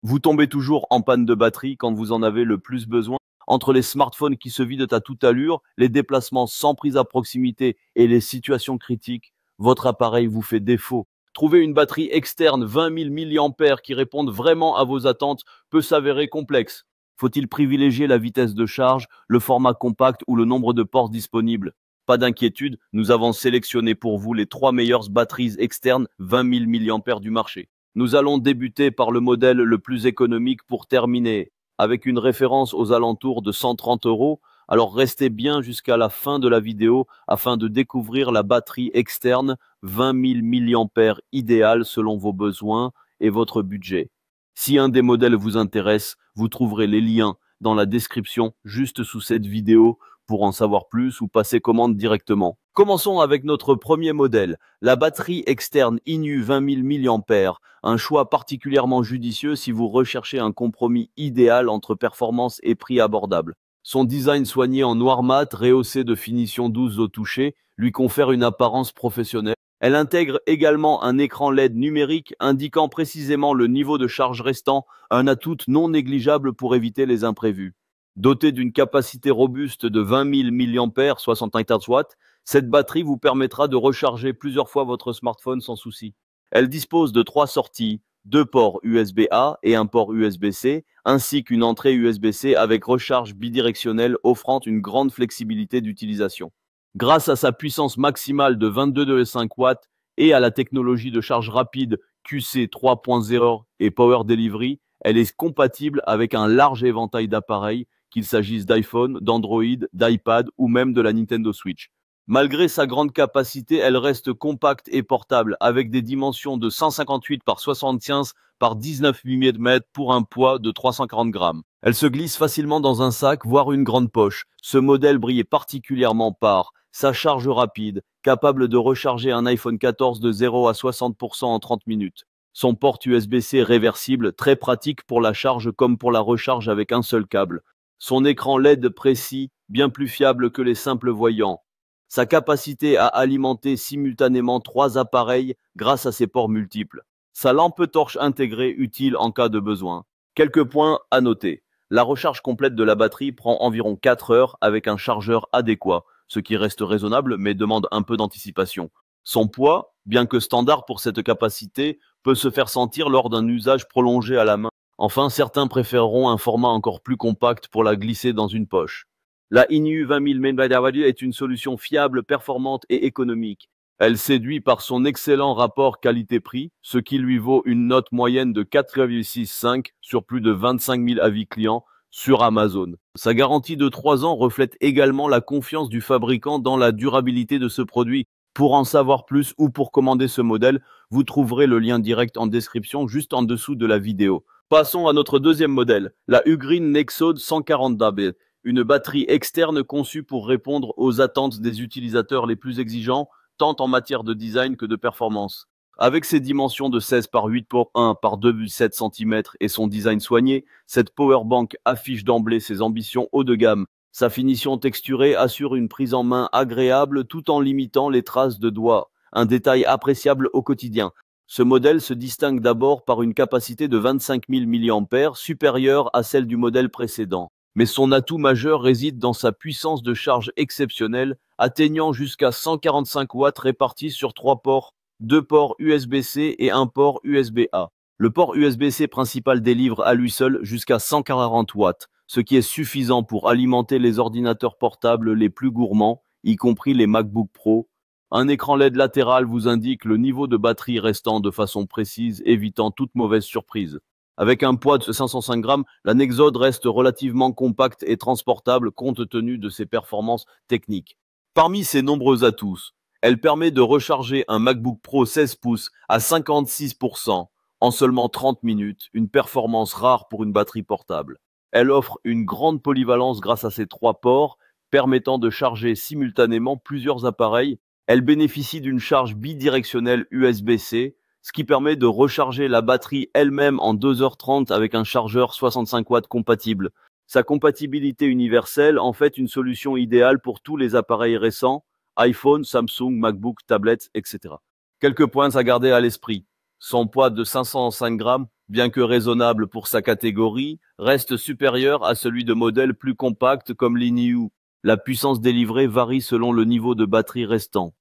Vous tombez toujours en panne de batterie quand vous en avez le plus besoin. Entre les smartphones qui se vident à toute allure, les déplacements sans prise à proximité et les situations critiques, votre appareil vous fait défaut. Trouver une batterie externe 20 000 mAh qui réponde vraiment à vos attentes peut s'avérer complexe. Faut-il privilégier la vitesse de charge, le format compact ou le nombre de ports disponibles? Pas d'inquiétude, nous avons sélectionné pour vous les 3 meilleures batteries externes 20 000 mAh du marché. Nous allons débuter par le modèle le plus économique pour terminer, avec une référence aux alentours de 130 €. Alors restez bien jusqu'à la fin de la vidéo afin de découvrir la batterie externe 20 000 mAh idéale selon vos besoins et votre budget. Si un des modèles vous intéresse, vous trouverez les liens dans la description juste sous cette vidéo pour en savoir plus ou passer commande directement. Commençons avec notre premier modèle, la batterie externe INU 20 000 mAh, un choix particulièrement judicieux si vous recherchez un compromis idéal entre performance et prix abordable. Son design soigné en noir mat, rehaussé de finition douce au toucher, lui confère une apparence professionnelle. Elle intègre également un écran LED numérique indiquant précisément le niveau de charge restant, un atout non négligeable pour éviter les imprévus. Dotée d'une capacité robuste de 20 000 mAh, 65 Hz, cette batterie vous permettra de recharger plusieurs fois votre smartphone sans souci. Elle dispose de 3 sorties, 2 ports USB-A et un port USB-C, ainsi qu'une entrée USB-C avec recharge bidirectionnelle offrant une grande flexibilité d'utilisation. Grâce à sa puissance maximale de 22,5 watts et à la technologie de charge rapide QC 3.0 et Power Delivery, elle est compatible avec un large éventail d'appareils, qu'il s'agisse d'iPhone, d'Android, d'iPad ou même de la Nintendo Switch. Malgré sa grande capacité, elle reste compacte et portable avec des dimensions de 158 par 75 par 19 mm pour un poids de 340 grammes. Elle se glisse facilement dans un sac, voire une grande poche. Ce modèle brille particulièrement par sa charge rapide, capable de recharger un iPhone 14 de 0 à 60% en 30 minutes. Son port USB-C réversible, très pratique pour la charge comme pour la recharge avec un seul câble. Son écran LED précis, bien plus fiable que les simples voyants. Sa capacité à alimenter simultanément 3 appareils grâce à ses ports multiples. Sa lampe torche intégrée utile en cas de besoin. Quelques points à noter. La recharge complète de la batterie prend environ 4 heures avec un chargeur adéquat, ce qui reste raisonnable mais demande un peu d'anticipation. Son poids, bien que standard pour cette capacité, peut se faire sentir lors d'un usage prolongé à la main. Enfin, certains préféreront un format encore plus compact pour la glisser dans une poche. La INU 20 000 mAh est une solution fiable, performante et économique. Elle séduit par son excellent rapport qualité-prix, ce qui lui vaut une note moyenne de 4,65 sur plus de 25 000 avis clients sur Amazon. Sa garantie de 3 ans reflète également la confiance du fabricant dans la durabilité de ce produit. Pour en savoir plus ou pour commander ce modèle, vous trouverez le lien direct en description juste en dessous de la vidéo. Passons à notre deuxième modèle, la Ugreen Nexode 140 dB. Une batterie externe conçue pour répondre aux attentes des utilisateurs les plus exigeants, tant en matière de design que de performance. Avec ses dimensions de 16 par 8 pour 1 par 2,7 cm et son design soigné, cette powerbank affiche d'emblée ses ambitions haut de gamme. Sa finition texturée assure une prise en main agréable tout en limitant les traces de doigts, un détail appréciable au quotidien. Ce modèle se distingue d'abord par une capacité de 25 000 mAh supérieure à celle du modèle précédent. Mais son atout majeur réside dans sa puissance de charge exceptionnelle, atteignant jusqu'à 145 watts répartis sur 3 ports, 2 ports USB-C et un port USB-A. Le port USB-C principal délivre à lui seul jusqu'à 140 watts, ce qui est suffisant pour alimenter les ordinateurs portables les plus gourmands, y compris les MacBook Pro. Un écran LED latéral vous indique le niveau de batterie restant de façon précise, évitant toute mauvaise surprise. Avec un poids de 505 grammes, la Nexode reste relativement compacte et transportable compte tenu de ses performances techniques. Parmi ses nombreux atouts, elle permet de recharger un MacBook Pro 16 pouces à 56% en seulement 30 minutes, une performance rare pour une batterie portable. Elle offre une grande polyvalence grâce à ses 3 ports, permettant de charger simultanément plusieurs appareils. Elle bénéficie d'une charge bidirectionnelle USB-C, ce qui permet de recharger la batterie elle-même en 2h30 avec un chargeur 65 watts compatible. Sa compatibilité universelle en fait une solution idéale pour tous les appareils récents, iPhone, Samsung, MacBook, tablettes, etc. Quelques points à garder à l'esprit. Son poids de 505 grammes bien que raisonnable pour sa catégorie, reste supérieur à celui de modèles plus compacts comme l'Iniu. La puissance délivrée varie selon le niveau de batterie restant.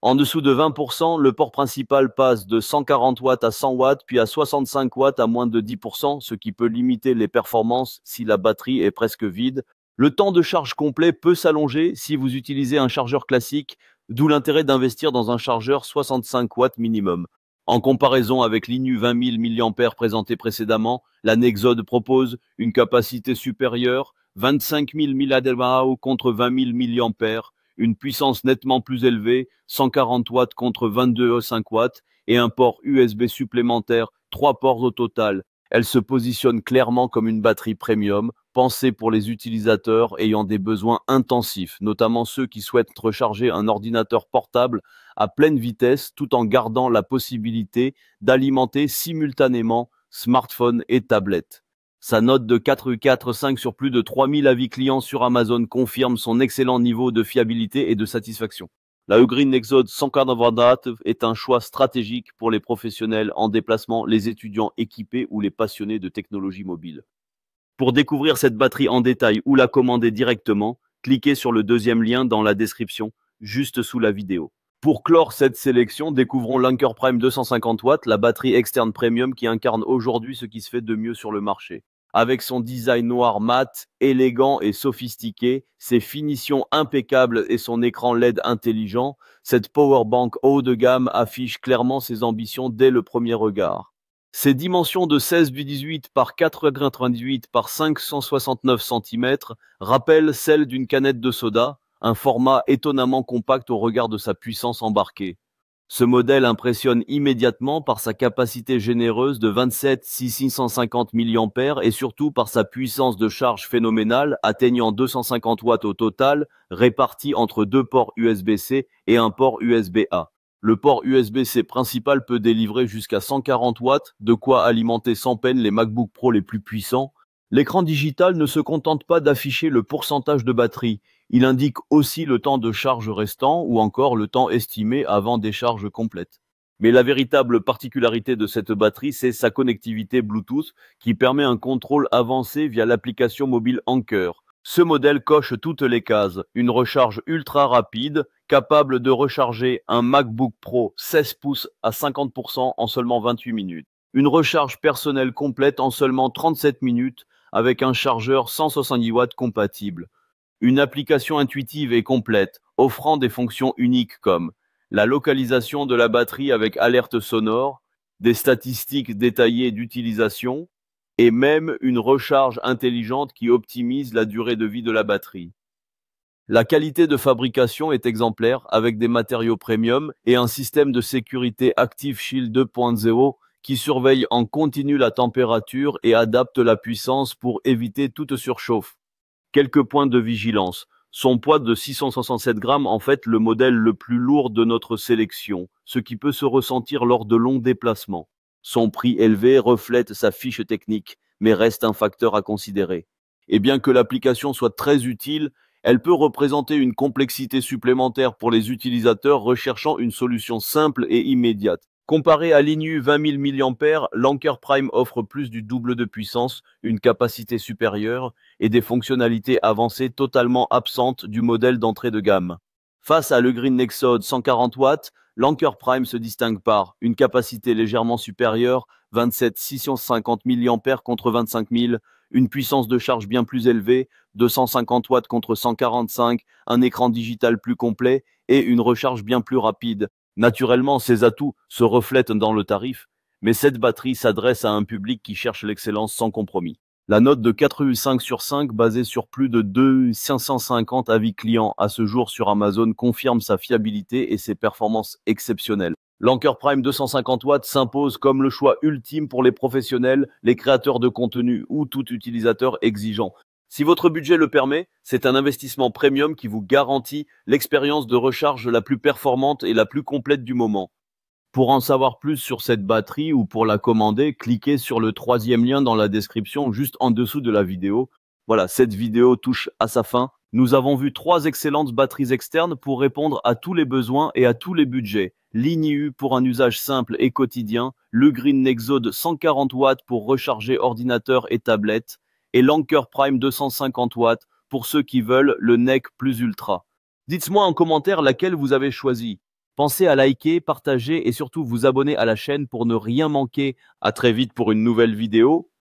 En dessous de 20%, le port principal passe de 140 watts à 100 watts, puis à 65 watts à moins de 10%, ce qui peut limiter les performances si la batterie est presque vide. Le temps de charge complet peut s'allonger si vous utilisez un chargeur classique, d'où l'intérêt d'investir dans un chargeur 65 watts minimum. En comparaison avec l'Inu 20 000 mAh présenté précédemment, la Nexode propose une capacité supérieure, 25 000 mAh contre 20 000 mAh, une puissance nettement plus élevée, 140 watts contre 22,5 watts, et un port USB supplémentaire, 3 ports au total. Elle se positionne clairement comme une batterie premium, pensée pour les utilisateurs ayant des besoins intensifs, notamment ceux qui souhaitent recharger un ordinateur portable à pleine vitesse tout en gardant la possibilité d'alimenter simultanément smartphone et tablette. Sa note de 4,45 sur plus de 3000 avis clients sur Amazon confirme son excellent niveau de fiabilité et de satisfaction. La Ugreen Nexode 140 watts est un choix stratégique pour les professionnels en déplacement, les étudiants équipés ou les passionnés de technologie mobile. Pour découvrir cette batterie en détail ou la commander directement, cliquez sur le deuxième lien dans la description, juste sous la vidéo. Pour clore cette sélection, découvrons l'Anker Prime 250 watts, la batterie externe premium qui incarne aujourd'hui ce qui se fait de mieux sur le marché. Avec son design noir mat, élégant et sophistiqué, ses finitions impeccables et son écran LED intelligent, cette powerbank haut de gamme affiche clairement ses ambitions dès le premier regard. Ses dimensions de 16,18 par 4,98 par 569 cm rappellent celles d'une canette de soda, un format étonnamment compact au regard de sa puissance embarquée. Ce modèle impressionne immédiatement par sa capacité généreuse de 27 650 mAh et surtout par sa puissance de charge phénoménale atteignant 250 watts au total, répartis entre 2 ports USB-C et un port USB-A. Le port USB-C principal peut délivrer jusqu'à 140 watts, de quoi alimenter sans peine les MacBook Pro les plus puissants. L'écran digital ne se contente pas d'afficher le pourcentage de batterie, il indique aussi le temps de charge restant ou encore le temps estimé avant décharge complète. Mais la véritable particularité de cette batterie, c'est sa connectivité Bluetooth qui permet un contrôle avancé via l'application mobile Anker. Ce modèle coche toutes les cases, une recharge ultra rapide, capable de recharger un MacBook Pro 16 pouces à 50% en seulement 28 minutes. Une recharge personnelle complète en seulement 37 minutes avec un chargeur 170 watts compatible. Une application intuitive et complète, offrant des fonctions uniques comme la localisation de la batterie avec alerte sonore, des statistiques détaillées d'utilisation et même une recharge intelligente qui optimise la durée de vie de la batterie. La qualité de fabrication est exemplaire avec des matériaux premium et un système de sécurité Active Shield 2.0 qui surveille en continu la température et adapte la puissance pour éviter toute surchauffe. Quelques points de vigilance. Son poids de 667 grammes en fait le modèle le plus lourd de notre sélection, ce qui peut se ressentir lors de longs déplacements. Son prix élevé reflète sa fiche technique, mais reste un facteur à considérer. Et bien que l'application soit très utile, elle peut représenter une complexité supplémentaire pour les utilisateurs recherchant une solution simple et immédiate. Comparé à l'Inu 20 000 mAh, l'Anker Prime offre plus du double de puissance, une capacité supérieure et des fonctionnalités avancées totalement absentes du modèle d'entrée de gamme. Face à l'Ugreen Nexode 140 watts, l'Anker Prime se distingue par une capacité légèrement supérieure, 27 650 mAh contre 25 000, une puissance de charge bien plus élevée, 250 watts contre 145, un écran digital plus complet et une recharge bien plus rapide. Naturellement, ces atouts se reflètent dans le tarif, mais cette batterie s'adresse à un public qui cherche l'excellence sans compromis. La note de 4,5 sur 5, basée sur plus de 550 avis clients à ce jour sur Amazon, confirme sa fiabilité et ses performances exceptionnelles. L'Anker Prime 250 watts s'impose comme le choix ultime pour les professionnels, les créateurs de contenu ou tout utilisateur exigeant. Si votre budget le permet, c'est un investissement premium qui vous garantit l'expérience de recharge la plus performante et la plus complète du moment. Pour en savoir plus sur cette batterie ou pour la commander, cliquez sur le troisième lien dans la description juste en dessous de la vidéo. Voilà, cette vidéo touche à sa fin. Nous avons vu 3 excellentes batteries externes pour répondre à tous les besoins et à tous les budgets. l'INIU pour un usage simple et quotidien, le Green Nexode 140 watts pour recharger ordinateur et tablette, et l'Anker Prime 250 watts pour ceux qui veulent le NEC plus ultra. Dites-moi en commentaire laquelle vous avez choisi. Pensez à liker, partager et surtout vous abonner à la chaîne pour ne rien manquer. À très vite pour une nouvelle vidéo.